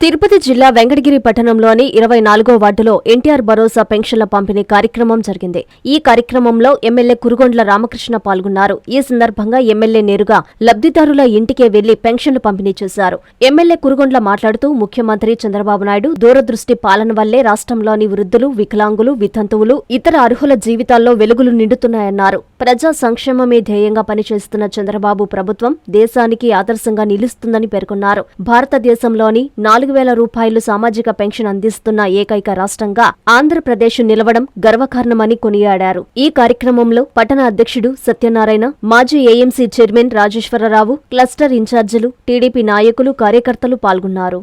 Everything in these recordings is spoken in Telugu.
తిరుపతి జిల్లా వెంకటగిరి పట్టణంలోని 24వ వార్డులో ఎన్టీఆర్ భరోసా పెన్షన్ల పంపిణీ కార్యక్రమం జరిగింది. ఈ కార్యక్రమంలో ఎమ్మెల్యే కురుగొండ్ల రామకృష్ణ పాల్గొన్నారు. ఈ సందర్భంగా ఎమ్మెల్యే నేరుగా లబ్ధిదారుల ఇంటికే వెళ్లి పెన్షన్లు పంపిణీ చేశారు. ఎమ్మెల్యే కురుగొండ్ల మాట్లాడుతూ ముఖ్యమంత్రి చంద్రబాబు నాయుడు దూరదృష్టి పాలన వల్లే రాష్ట్రంలోని వృద్ధులు, వికలాంగులు, వితంతువులు, ఇతర అర్హుల జీవితాల్లో వెలుగులు నిండుతున్నాయన్నారు. ప్రజా సంక్షేమమే ధ్యేయంగా పనిచేస్తున్న చంద్రబాబు ప్రభుత్వం దేశానికి ఆదర్శంగా నిలుస్తుందని పేర్కొన్నారు. భారతదేశంలోని 4,000 రూపాయలు సామాజిక పెన్షన్ అందిస్తున్న ఏకైక రాష్ట్రంగా ఆంధ్రప్రదేశ్ నిలవడం గర్వకారణమని కొనియాడారు. ఈ కార్యక్రమంలో పట్టణ అధ్యక్షుడు సత్యనారాయణ, మాజీ ఏఎంసీ చైర్మన్ రాజేశ్వరరావు, క్లస్టర్ ఇన్ఛార్జీలు, టీడీపీ నాయకులు, కార్యకర్తలు పాల్గొన్నారు.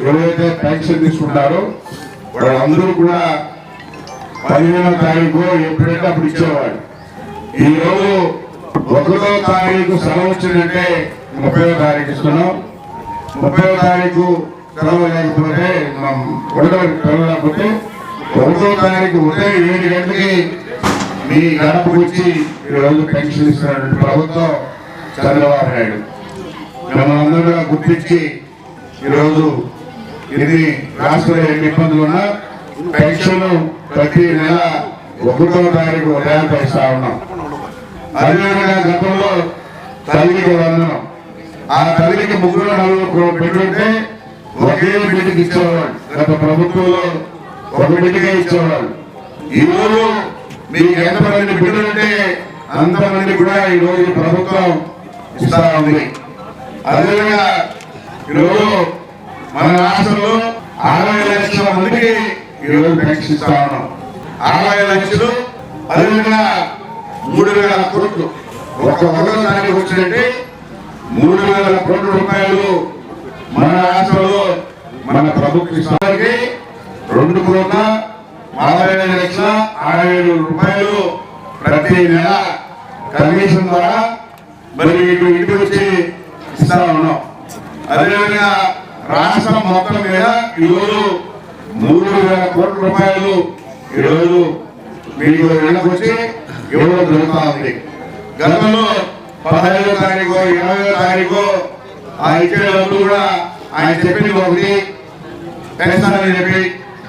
ఎవరైతే పెన్షన్ తీసుకుంటారో వాళ్ళందరూ కూడా 15వ తారీఖు ఎప్పుడైతే అప్పుడు ఇచ్చేవాడు. ఈ రోజు 1వ తారీఖు సెలవు వచ్చిందంటే 30వ తారీఖు ఇస్తున్నాం. 30వ తారీఖు సెలవు లేకపోతే 1వ తారీఖు ఉదయం 7 గంటలకి మీ గడపకు వచ్చి ఈరోజు పెన్షన్ ఇస్తున్నటువంటి ప్రభుత్వం చంద్రబాబు నాయుడు. మనందరూ గుర్తించి ఈరోజు ఎన్ని రాష్ట్రంలో ఎన్ని ఇబ్బందులు ఉన్నా పెన్షన్ ప్రతి నెల 1వ తారీఖు ఉదయానికి ఇస్తా ఉన్నాం. అదేవిధంగా గతంలో తల్లికి వందనం, ఆ తల్లికి 3-4 పెట్టుంటే ఒకే బిడ్డకి ఇచ్చేవాళ్ళు. గత ప్రభుత్వంలో ఒక బిడ్డకే ఇచ్చేవాళ్ళు. ఈరోజు మీకు ఎంతమంది బిడ్డలుంటే అంతమంది కూడా ఈరోజు ప్రభుత్వం ఇస్తా ఉంది. అదేవిధంగా ఈరోజు మన రాష్ట్రంలో 60 లక్షల మందికి ఈరోజు పెన్షన్ ఇస్తా ఉన్నాం. 60 లక్షలు. అదేవిధంగా 3,000 కోట్లు ఒకసారి వచ్చినట్టే 3,000 కోట్ల రూపాయలు మన రాష్ట్రంలో మన ప్రభుత్వ ఇస్తానికి 2,45,60,000 రూపాయలు ప్రతి నెల కమిషన్ ద్వారా మరి ఇంటికి వచ్చి ఇస్తా ఉన్నాం. అదేవిధంగా రాష్ట్రం మొత్తం మీద ఈరోజు 3,000 కోట్ల రూపాయలు ఈరోజు మీకు ఇళ్ళకు వచ్చి ఇవ్వడం జరుగుతూ ఉంది. గతంలో 15వ తారీఖు 20వ తారీఖు ఆ ఇచ్చే డబ్బులు కూడా ఆయన చెప్పింది ఒకటి పెన్షన్ అని చెప్పి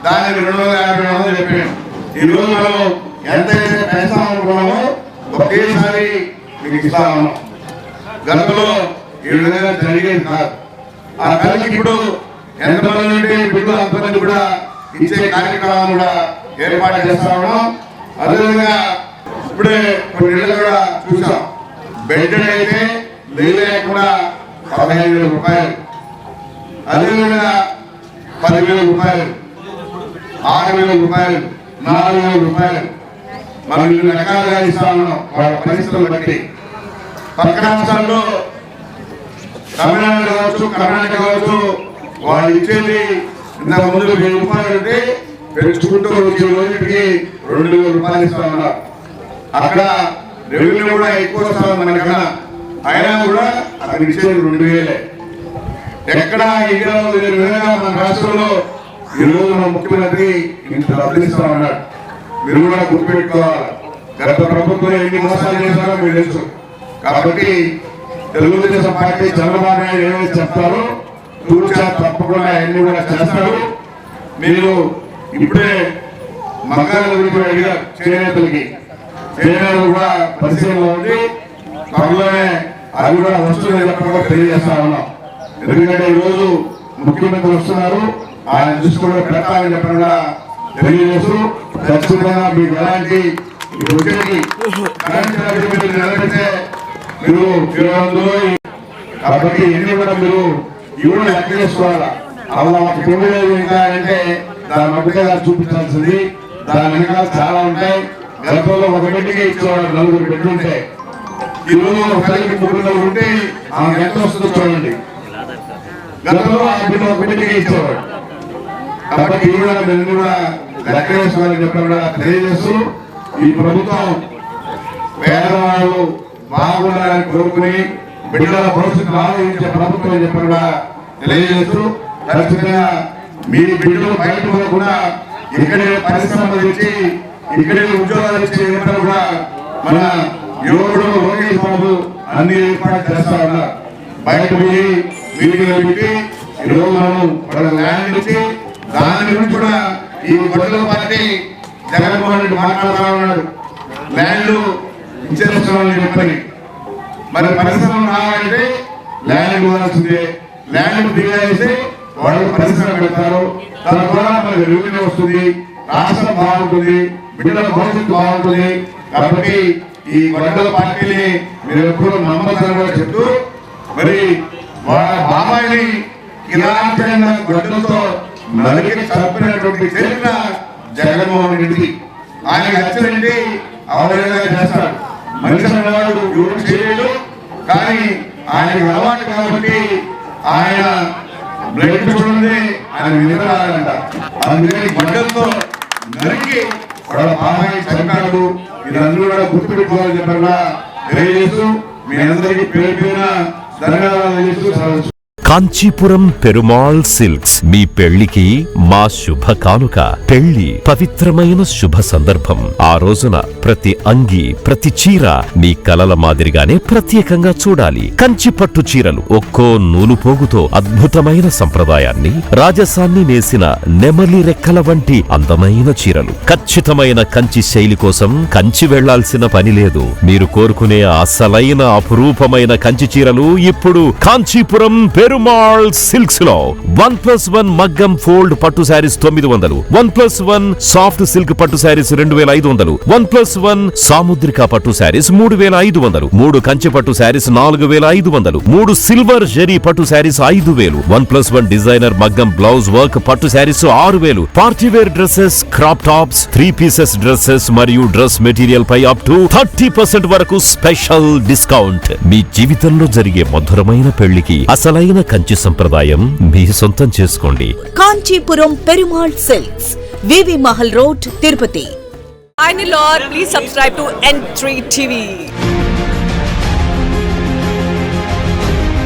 దానికి 250 చెప్పాను. ఈరోజు మనం ఎంతైతే పెన్షన్ అనుకున్నామో ఒకేసారి మీకు ఇస్తా ఉన్నాం. గతంలో ఈ విధంగా జరిగేది కాదు. ఆ తల్లికి ఇప్పుడు ఎంతమంది ఉంటే బిడ్డలు అంతమంది కూడా ఇచ్చే కార్యక్రమం కూడా ఏర్పాటు చేస్తా ఉన్నాం. అదేవిధంగా ఇప్పుడే కొన్ని ఇళ్ళు కూడా చూసాం. బెడ్ అయితే లేకుండా 15,000 రూపాయలు, అదేవిధంగా 10,000 రూపాయలు, 6,000 రూపాయలు, 4,000 రూపాయలు మనం ఇన్ని రకాలుగా ఇస్తా ఉన్నాం వాళ్ళ పరిస్థితులు బట్టి. పక్క రాష్ట్రాల్లో తమిళనాడు కావచ్చు, కర్ణాటక కావచ్చు, వాళ్ళు ఇచ్చేది ఇంతకు ముందు 1,000 రూపాయలు ఉంటే పెంచుకుంటూ వచ్చే రోజుకి 2,000 రూపాయలు ఇస్తా ఉన్నారు. అక్కడ రెవెన్యూ కూడా ఎక్కువ వస్తా ఉంది మనకన్నా, అయినా కూడా అక్కడ ఇచ్చేది 2,000. ఎక్కడ విధంగా మన రాష్ట్రంలో ఈరోజు మన ముఖ్యమంత్రి ఇంత డబ్బులు ఇస్తా ఉన్నాడు. మీరు కూడా గుర్తుపెట్టుకోవాలి. గత ప్రభుత్వం ఎన్ని మోసాలు చేశారో మీకు తెలుసు. కాబట్టి తెలుగుదేశం పార్టీ చంద్రబాబు నాయుడు ఏమైతే చెప్తారో తూచా తప్పకుండా అన్ని కూడా చేస్తారు. మీరు ఇప్పుడే మగ్గాల గురించి అడిగారు. చేనేతలకి కూడా పరిశీలనలో ఉంది. త్వరలోనే అవి కూడా వస్తుందని చెప్పకుండా తెలియజేస్తా ఉన్నాం. ఎందుకంటే ఈరోజు ముఖ్యమంత్రి వస్తున్నారు, ఆయన దృష్టి కూడా పెట్టాలని చెప్పకుండా తెలియజేస్తూ ఖచ్చితంగా మీకు ఎలాంటి నిలబెట్టే మీరు కాబట్టి ఎన్ని కూడా మీరు ఇవి లెక్క చేసుకోవాలా. అలా ఒక 9,000 ఇంకా అంటే దాని మధ్యగా చూపించాల్సింది. దాని వెనకాల చాలా ఉంటాయి. గతంలో ఒక బిడ్డకే ఇచ్చేవాడు 4 బిడ్డలు ఉంటాయి. ఈరోజు ఒక తల్లికి 3 ఉంటే ఆమె ఎంత వస్తుందో చూడండి. గతంలో ఆ బిడ్డ ఒక బిడ్డకే ఇచ్చేవాడు. కాబట్టి ఈ కూడా మేము కూడా లెక్క వేసుకోవాలని చెప్పకుండా తెలియజేస్తూ ఈ ప్రభుత్వం పేదవాళ్ళు బాగుండాలని కోరుకుని బిడ్డల భవిష్యత్తు ఆలోచించే ప్రభుత్వం చెప్పకుండా తెలియజేస్తూ ఖచ్చితంగా మీ బిడ్డలు బయట పోకుండా ఇక్కడే పరిశ్రమలు తెచ్చి ఇక్కడే ఉద్యోగాలు ఇచ్చే ఏర్పాటు కూడా మన యువకుడు లోకేష్ బాబు అన్ని ఏర్పాటు చేస్తా ఉన్నారు. బయట పోయి మీటింగ్లు పెట్టి ఈరోజు మనం వాళ్ళ ల్యాండ్ ఇచ్చి దాని గురించి కూడా ఈ గొడవల పార్టీ జగన్మోహన్ రెడ్డి మాట్లాడుతూ ఉన్నాడు. ల్యాండ్ ఇచ్చేస్తామని చెప్పని మరి పరిశ్రమ రావాలంటే ల్యాండ్ ఇవ్వాల్సిందే. ల్యాండ్ ఫ్రీగా ఇస్తే వాళ్ళు పరిశ్రమ పెడతారు. దాని ద్వారా మనకి రెవెన్యూ వస్తుంది, రాష్ట్రం బాగుంటుంది, బిడ్డల భవిష్యత్తు బాగుంటుంది. కాబట్టి ఈ గొడవల పార్టీని మీరు ఎప్పుడు నమ్మకంగా చెప్తూ మరి వాళ్ళ బాబాయిని కిరాతకంగా గొడ్డలతో నరికి చంపినటువంటి చరిత్ర జగన్మోహన్ రెడ్డి. ఆయన నచ్చినండి అవలేగా చేస్తాడు. మనిషి అన్నవాడు ఎవరు చేయలేడు, కానీ ఆయనకు అలవాటు కాబట్టి ఆయన బ్లడ్ చూడండి ఆయన నిద్రాడంట. అందుకని గొడ్డలతో నరికి వాళ్ళ బాబాయి చంపాడు. ఇదందరూ కూడా గుర్తుపెట్టుకోవాలని చెప్పారు. తెలియజేస్తూ మీ అందరికీ పేరు పేరున ధన్యవాదాలు చేస్తూ కాంచీపురం పెరుమాళ్ సిల్క్స్ మీ పెళ్లికి మా శుభ కానుక. పెళ్లి పవిత్రమైన శుభ సందర్భం. ఆ రోజున ప్రతి అంగి, ప్రతి చీర మీ కలల మాదిరిగానే ప్రత్యేకంగా చూడాలి. కంచి పట్టు చీరలు ఒక్కో నూలు పోగుతో అద్భుతమైన సంప్రదాయాన్ని, రాజసాన్ని నేసిన నెమలి రెక్కల వంటి అందమైన చీరలు. ఖచ్చితమైన కంచి శైలి కోసం కంచి వెళ్లాల్సిన పని లేదు. మీరు కోరుకునే అసలైన అపురూపమైన కంచి చీరలు ఇప్పుడు కాంచీపురం పెరుమాళ్ సిల్క్స్ లో 1+1 మగ్గం ఫోల్డ్ పట్టు శారీస్ 900, 1+1 సాఫ్ట్ సిల్క్ పట్టు శారీస్ 2500, 1+1 సాముద్రిక పట్టు శారీస్ 3500, 3 కంచి పట్టు శారీస్ 4500, 3 సిల్వర్ జరీ పట్టు శారీస్ 5000, 1+1 డిజైనర్ మగ్గం బ్లౌజ్ వర్క్ పట్టు sarees 6000. Party wear dresses, crop tops, 3 pieces dresses మరియు డ్రెస్ మెటీరియల్ పై అప్ టు 30% వరకు స్పెషల్ డిస్కౌంట్. మీ జీవితంలో జరిగే మధురమైన పెళ్లికి అసలైన కంచి సంప్రదాయం మీ సొంతం చేసుకోండి. Kanchipuram Perumal silks, V V Mahal road, Tirupati. Hi Nilor, please subscribe to N3 TV.